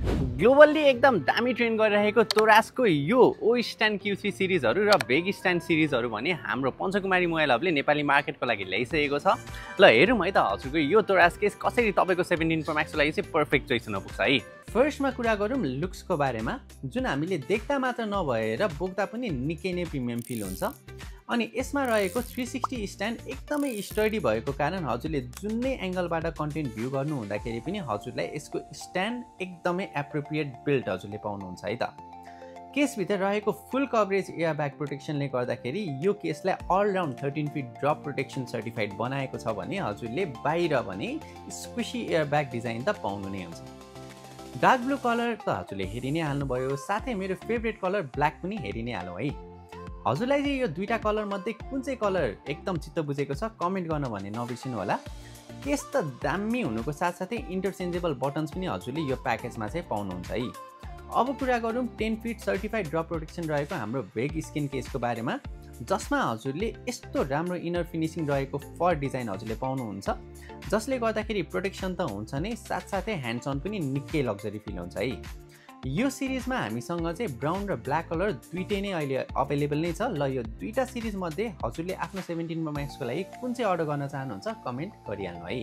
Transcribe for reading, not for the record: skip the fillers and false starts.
Globally एकदम दामी trend गरिरहेको तोरासको यो ओ स्ट्यान्ड Q3 सिरिजहरू र बेग स्ट्यान्ड सिरिजहरू भने हाम्रो पञ्चकुमारी मोबाइल हबले नेपाली मार्केटको लागि ल्याइसकेको छ। ल हेरौँ है त हजुरको यो तोरास केस कसरी तपाईँको 17 Pro Max को लागि चाहिँ पर्फेक्ट चोइस हुन पुग्छ है। फर्स्टमा कुरा गरौँ लुक्सको बारेमा, जुन हामीले देख्दा मात्र नभएर बोक्दा पनि निकै नै प्रिमियम फिल हुन्छ। अनि यसमा रहेको 360 स्ट्यान्ड एकदमै स्टडी भएको कारण हजुरले जुनै एंगलबाट कन्टेन्ट भ्यू गर्नु हुँदाखेरि पनि हजुरलाई यसको स्ट्यान्ड एकदमै एप्रोप्रिएट बिल्ड हजुरले पाउनुहुन्छ है त। केसभित्र रहेको फुल कभरेज एयर ब्याग प्रोटेक्सनले गर्दाखेरि यो केसलाई all round 13 feet drop protection certified बनाएको छ भने हजुरले बाहिर भने स्क्विशी एयर ब्याग डिजाइन त पाउनु नै हुन्छ। डार्क ब्लू कलर त हजुरले हेरि नै हाल्नुभयो, साथै मेरो फेभरेट कलर ब्ल्याक पनि हेरि नै हालौँ है। हजुरलाई चाहिँ यो दुईटा कलर मध्ये कुन चाहिँ कलर एकदम चित्त बुझेको छ कमेन्ट गर्न भने नबिर्सिनु होला। केस त दामी हुनुको साथसाथै इन्टरचेन्जेबल बटन्स पनि हजुरले यो प्याकेजमा चाहिँ पाउनुहुन्छ है। अब कुरा गरौँ 10 फिट सर्टिफाइड ड्रप प्रोटेक्सन रहेको हाम्रो बेग स्किन केसको बारेमा, जसमा हजुरले यस्तो राम्रो इनर फिनिसिङ रहेको फर डिजाइन हजुरले पाउनुहुन्छ, जसले गर्दाखेरि प्रोटेक्सन त हुन्छ नै साथसाथै ह्यान्ड्स अन पनि निकै लग्जरी फिल हुन्छ है। यो सिरिजमा हामीसँग चाहिँ ब्राउन र ब्ल्याक कलर दुईटै नै अहिले अभाइलेबल नै छ। ल यो दुईटा सिरिज मध्ये हजुरले आफ्नो 17 Pro Max को लागि कुन चाहिँ अर्डर गर्न चाहनुहुन्छ कमेन्ट गरिहाल्नु है।